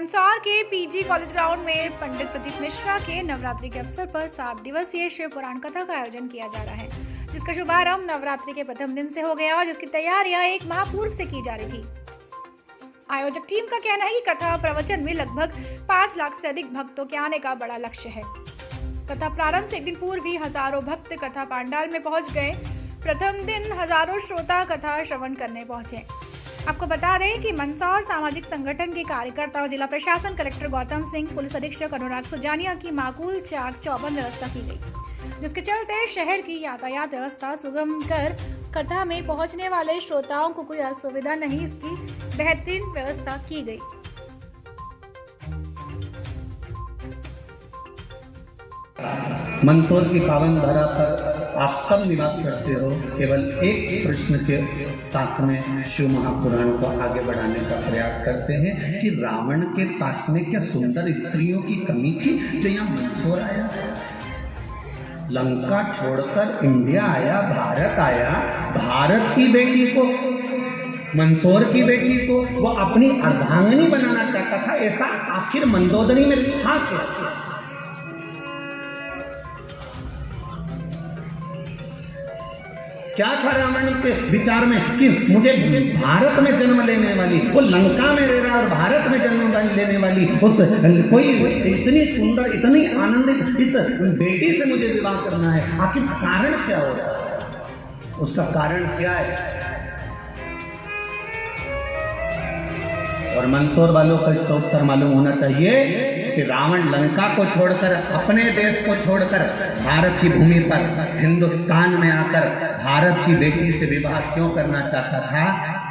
मंदसौर के PG college ground में पंडित प्रदीप मिश्रा के नवरात्रि के अवसर पर 7 दिवसीय शिव पुराण कथा का आयोजन किया जा रहा है, जिसका शुभारंभ नवरात्रि के प्रथम दिन से हो गया और जिसकी तैयारियां एक माह पूर्व से की जा रही थी। आयोजक टीम का कहना है कि कथा प्रवचन में लगभग 5 लाख से अधिक भक्तों के आने का बड़ा लक्ष्य है। कथा प्रारंभ से एक दिन पूर्व ही हजारों भक्त कथा पांडाल में पहुंच गए। प्रथम दिन हजारों श्रोता कथा श्रवण करने पहुंचे। आपको बता दें कि मंदसौर सामाजिक संगठन के कार्यकर्ता और जिला प्रशासन कलेक्टर गौतम सिंह, पुलिस अधीक्षक अनुराग सुजानिया की माकूल चाक चौबंद व्यवस्था की गई, जिसके चलते शहर की यातायात व्यवस्था सुगम कर कथा में पहुंचने वाले श्रोताओं को कोई असुविधा नहीं, इसकी बेहतरीन व्यवस्था की गई। मंदसौर की पावन धरा पर आप सब निवास करते हो। केवल एक प्रश्न के साथ में शिव महापुराण को आगे बढ़ाने का प्रयास करते हैं कि रावण के पास में क्या सुंदर स्त्रियों की कमी थी जो यहाँ मंदसौर आया, लंका छोड़कर इंडिया आया, भारत आया। भारत की बेटी को, मंदसौर की बेटी को वो अपनी अर्धांगिनी बनाना चाहता था। ऐसा आखिर मंदोदरी में था क्या? क्या था रावण के विचार में कि मुझे भारत में जन्म लेने वाली, वो लंका में रह रहा और भारत में जन्म लेने वाली उस कोई इतनी सुंदर, इतनी आनंदित इस बेटी से मुझे विवाह करना है। आखिर कारण क्या हो रहा है? उसका कारण क्या है? और मंदसौर वालों को इसका उत्तर मालूम होना चाहिए कि रावण लंका को छोड़कर, अपने देश को छोड़कर भारत की भूमि पर, हिंदुस्तान में आकर भारत की बेटी से विवाह क्यों करना चाहता था?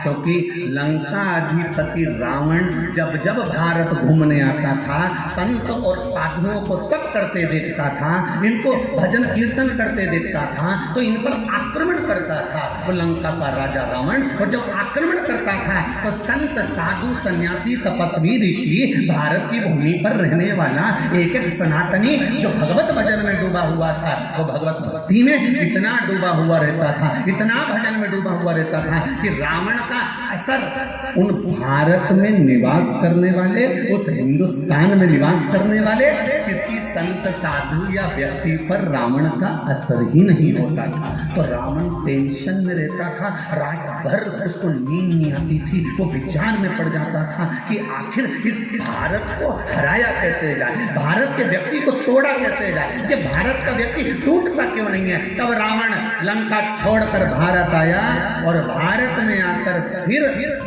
क्योंकि लंका अधिपति रावण जब जब भारत घूमने आता था, संत और साधुओं को तप करते देखता था, इनको भजन कीर्तन करते देखता था, तो इन पर आक्रमण करता था वो लंका का राजा रावण। और जब आक्रमण करता था तो संत, साधु, सन्यासी, तपस्वी, ऋषि, भारत की भूमि पर रहने वाला एक एक सनातनी जो भगवत भजन में डूबा हुआ था, वो भगवत भक्ति में इतना डूबा हुआ रहता था, इतना भजन में डूबा हुआ रहता था कि रावण का असर उन भारत में निवास करने वाले, उस हिंदुस्तान में निवास करने वाले किसी संत, साधु या व्यक्ति पर रावण का असर ही नहीं होता था। तो रावण टेंशन में रहता था, रात भर उसको नींद नहीं आती थी, वो विचार में पड़ जाता था कि आखिर इस भारत को हराया कैसे जाए, भारत के व्यक्ति को तोड़ा कैसे जाए, कि भारत का व्यक्ति टूटता क्यों नहीं है। तब रावण लंका छोड़कर भारत आया और भारत में आकर फिर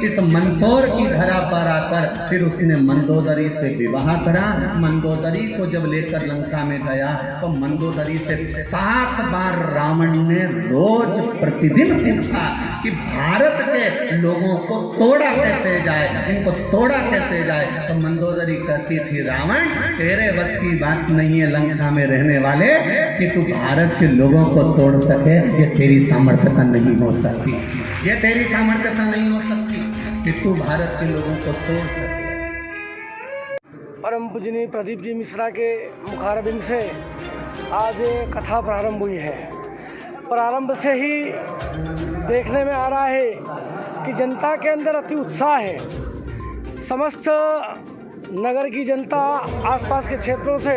इस मंदसौर की धरा पर आकर फिर उसने मंदोदरी से विवाह करा। मंदोदरी को जब लेकर लंका में गया तो मंदोदरी से 7 बार रावण ने रोज प्रतिदिन पूछा कि भारत के लोगों को तोड़ा कैसे जाए, इनको तोड़ा कैसे जाए। तो मंदोदरी कहती थी, रावण तेरे बस की बात नहीं है लंका में रहने वाले कि तू भारत के लोगों को तोड़ सके, ये तेरी सामर्थ्यता नहीं हो सकती, ये तेरी सामर्थ्यता नहीं हो सकती कि तू भारत के लोगों को तोड़ सके। परम पूजनीय प्रदीप जी मिश्रा के मुखारबिंद से आज कथा प्रारंभ हुई है। प्रारंभ से ही देखने में आ रहा है कि जनता के अंदर अति उत्साह है। समस्त नगर की जनता आसपास के क्षेत्रों से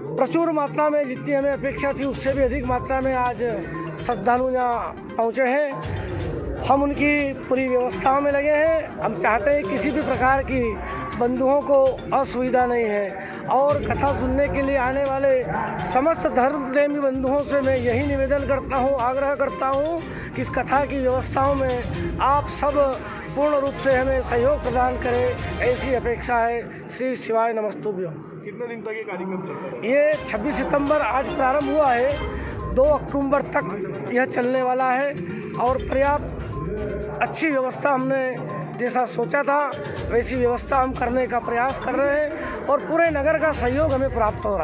प्रचुर मात्रा में, जितनी हमें अपेक्षा थी उससे भी अधिक मात्रा में आज श्रद्धालु यहाँ पहुँचे हैं। हम उनकी पूरी व्यवस्थाओं में लगे हैं। हम चाहते हैं किसी भी प्रकार की बंधुओं को असुविधा नहीं है। और कथा सुनने के लिए आने वाले समस्त धर्म प्रेमी बंधुओं से मैं यही निवेदन करता हूँ, आग्रह करता हूँ कि इस कथा की व्यवस्थाओं में आप सब पूर्ण रूप से हमें सहयोग प्रदान करें, ऐसी अपेक्षा है। श्री शिवाय नमस्तुभ्यं। कितने दिन तक ये कार्यक्रम चलता है? ये 26 सितंबर आज प्रारंभ हुआ है, 2 अक्टूबर तक यह चलने वाला है। और पर्याप्त अच्छी व्यवस्था हमने जैसा सोचा था वैसी व्यवस्था हम करने का प्रयास कर रहे हैं और पूरे नगर का सहयोग हमें प्राप्त हो रहा है।